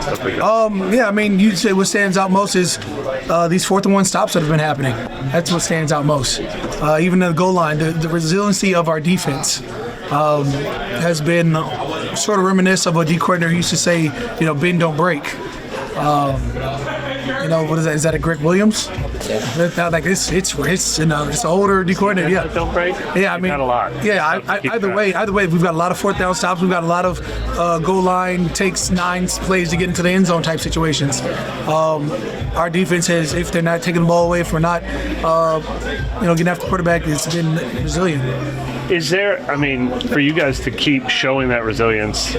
stuff like that? Yeah, I mean, you'd say what stands out most is these 4th and 1 stops that have been happening. That's what stands out most. Even the goal line, the resiliency of our defense has been sort of reminiscent of what D coordinator used to say, bend, don't break. What is that? Is that a Greg Williams? Yeah. Like it's an older D coordinator. Yeah. Don't break. Yeah, I mean, not a lot. Yeah, either way, we've got a lot of 4th down stops. We've got a lot of goal line takes 9 plays to get into the end zone type situations. Our defense has, if they're not taking the ball away, if we're not, getting after the quarterback, it's been resilient. Is there, for you guys to keep showing that resilience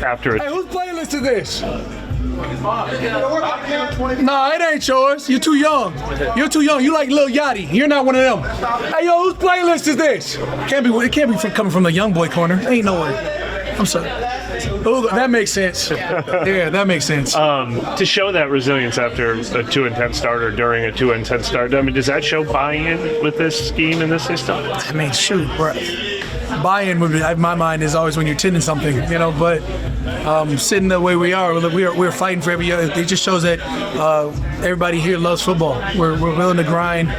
after Hey, whose playlist is this? Nah, it ain't yours. You're too young. You're too young. You like Lil Yachty. You're not one of them. Hey, yo, whose playlist is this? It can't be coming from the young boy corner. Ain't no way. I'm sorry. Oh, that makes sense. Yeah, that makes sense. To show that resilience after a 2-10 start or during a 2-10 start, does that show buy-in with this scheme and this system? Shoot, buy-in would be, my mind is always when you're tending something, but sitting the way we are, we're fighting for every year. It just shows that everybody here loves football. We're willing to grind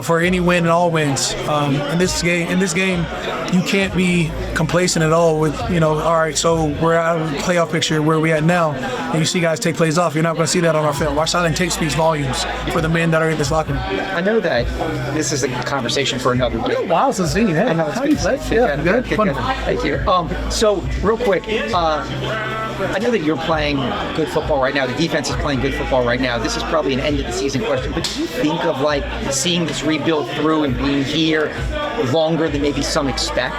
for any win and all wins. In this game, you can't be complacent at all with, all right, so we're out of the playoff picture where we at now, and you see guys take plays off. You're not going to see that on our film. Our silent tape speaks volumes for the men that are in this locker room. I know that this is a conversation for another day. It's been a while since I've seen you. I know, it's good. Fun. Thank you. So, real quick, I know that you're playing good football right now. The defense is playing good football right now. This is probably an end-of-the-season question, but do you think of, seeing this rebuild through and being here longer than maybe some expect?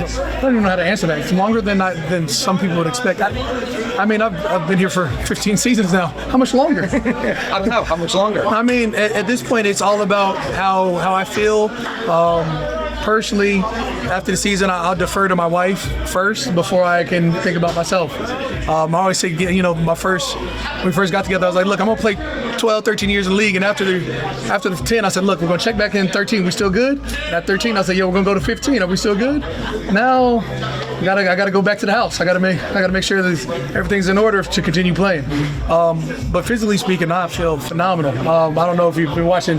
I don't even know how to answer that. It's longer than some people would expect. I've been here for 15 seasons now. How much longer? I don't know. How much longer? At this point, it's all about how I feel. Personally, after the season, I'll defer to my wife first before I can think about myself. I always say, when we first got together, I was like, look, I'm going to play 12, 13 years in the league. And after the 10, I said, look, we're going to check back in 13. We still good? And at 13, I said, we're going to go to 15. Are we still good? Now, I got to go back to the house. I got to make sure that everything's in order to continue playing. But physically speaking, I feel phenomenal. I don't know if you've been watching.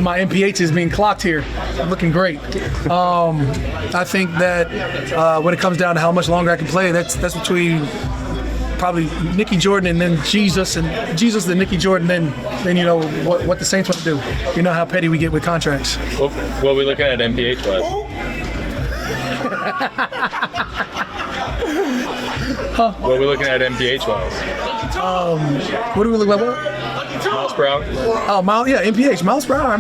My MPH is being clocked here. I'm looking great. I think that when it comes down to how much longer I can play, that's between probably Nicky Jordan and then Jesus, and Jesus then Nicky Jordan, then what the Saints want to do. You know how petty we get with contracts. What are we looking at MPH wise? What are we looking at MPH wise? What are we looking at? Miles per hour? Oh, MPH, miles per hour.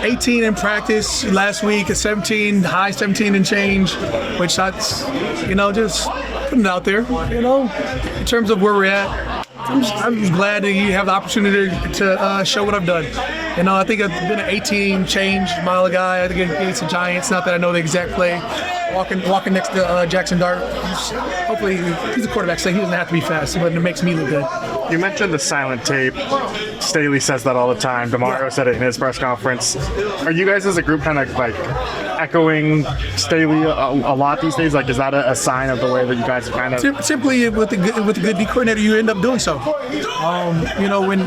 18 in practice last week at 17, high 17 and change, which that's, just putting it out there, in terms of where we're at. I'm just glad that you have the opportunity to show what I've done. I think I've been an 18 change mile guy. I think against the Giants. Not that I know the exact play. Walking next to Jackson Dart. Hopefully, he's a quarterback, so he doesn't have to be fast, but it makes me look good. You mentioned the silent tape. Staley says that all the time. DeMario said it in his press conference. Are you guys as a group kind of echoing Staley a lot these days? Is that a sign of the way that you guys are kind of... Simply with the good D coordinator, you end up doing so.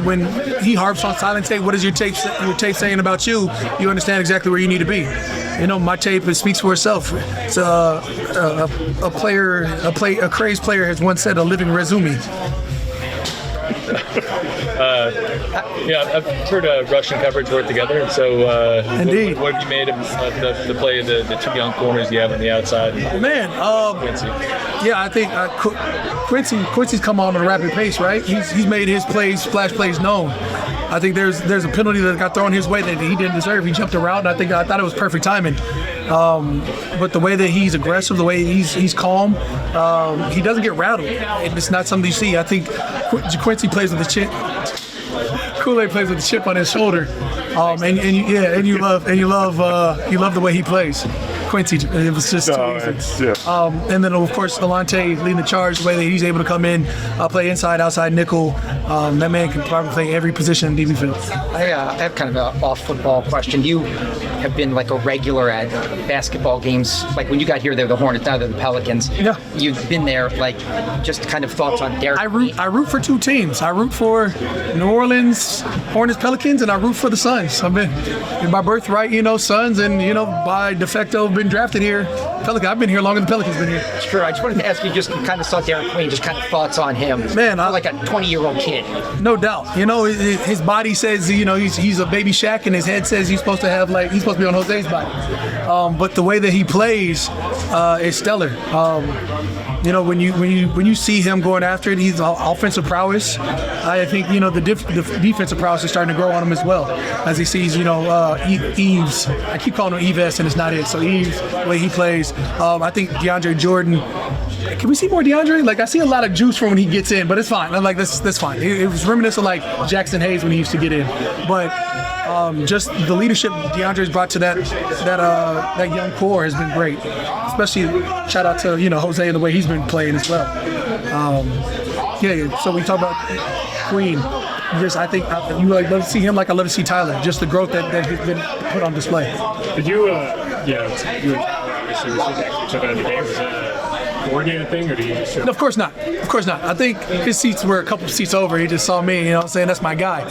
When he harps on silent tape, what is your tape saying about you? You understand exactly where you need to be. My tape speaks for itself. It's a crazed player has once said, a living resume. I've heard Russian coverage work together. And so, indeed, what have you made of the play of the two young corners you have on the outside? Man, Quincy. Yeah, I think Quincy's come on at a rapid pace, right? He's made his splash plays known. I think there's a penalty that got thrown his way that he didn't deserve. He jumped around, and I thought it was perfect timing. But the way that he's aggressive, the way he's calm, he doesn't get rattled. It's not something you see. I think Quincy plays with the chip. Kool-Aid plays with the chip on his shoulder, and you love the way he plays. Quincy, it was just and then of course Alante leading the charge, the way that he's able to come in, play inside, outside, nickel. That man can probably play every position in DB field. I have kind of an off football question. You have been like a regular at basketball games. Like when you got here, they're the Hornets, now they're the Pelicans. Yeah. You've been there. Like, just kind of thoughts on Derek. I root for two teams. I root for New Orleans Hornets, Pelicans, and I root for the Suns. I've been in my birthright, Suns, and by de facto been drafted here. Pelican. I've been here longer than Pelicans been here. Sure. I just wanted to ask you, just kind of saw Derek Queen, just kind of thoughts on him. Man, like a 20-year-old kid. No doubt. His body says he's a baby Shaq, and his head says he's supposed to be on Jose's body. But the way that he plays is stellar. When you see him going after it, he's offensive prowess. I think the defensive prowess is starting to grow on him as well, as he sees Eves. I keep calling him Eves, and it's not it. So Eves, the way he plays. I think DeAndre Jordan. Can we see more DeAndre? Like, I see a lot of juice from when he gets in, but it's fine. I'm like, that's fine. It was reminiscent of like Jackson Hayes when he used to get in, but. Just the leadership DeAndre's brought to that young core has been great. Especially shout out to Jose and the way he's been playing as well. So we talk about Queen. I think you love to see him like I love to see Tyler. Just the growth that has been put on display. Did you, you and Tyler obviously received each other in the game. Was that a coordinated thing, or do you just? No, of course not. Of course not. I think his seats were a couple seats over. He just saw me, saying that's my guy.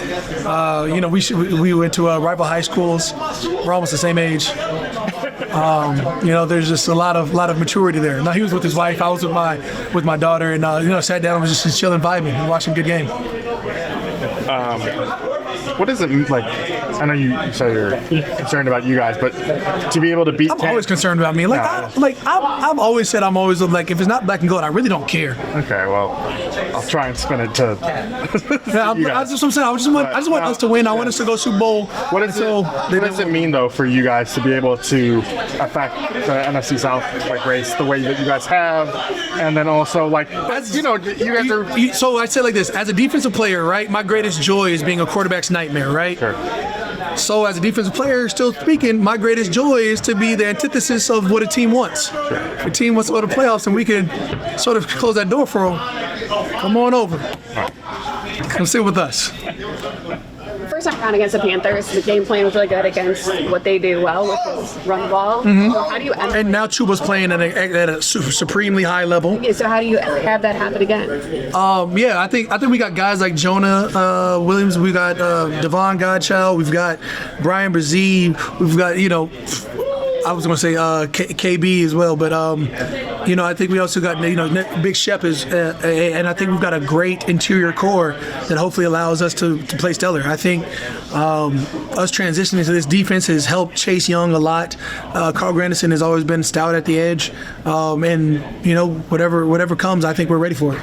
We went to rival high schools. We're almost the same age. There's just a lot of maturity there. Now he was with his wife. I was with my daughter, and sat down and was just chilling, vibing, and watching a good game. What does it mean? Like, I know you say you're concerned about you guys, but to be able to beat, I'm always concerned about me. I've always said I'm always like, if it's not black and gold, I really don't care. Okay, well, I'll try and spin it to. That's what I'm saying. I just want us to win. I want us to go Super Bowl. What does it mean though for you guys to be able to affect the NFC South race the way that you guys have, and then also you guys are. So I say like this: as a defensive player, right? My greatest joy is being a quarterback's nightmare, right? Sure. So as a defensive player, still speaking, my greatest joy is to be the antithesis of what a team wants. Sure. The team wants to go to playoffs, and we can sort of close that door for them. Come on over. Come sit with us. First time around against the Panthers, the game plan was really good against what they do well, which is run the ball. Mm-hmm. So how do you and now Chuba's playing at a supremely high level. So how do you have that happen again? I think we got guys like Jonah Williams, we got Devon Godchild, we've got Brian Brzee, we've got I was going to say KB as well, but I think we also got Big Shep and I think we've got a great interior core that hopefully allows us to play stellar. I think us transitioning to this defense has helped Chase Young a lot. Carl Grandison has always been stout at the edge, and whatever comes, I think we're ready for it.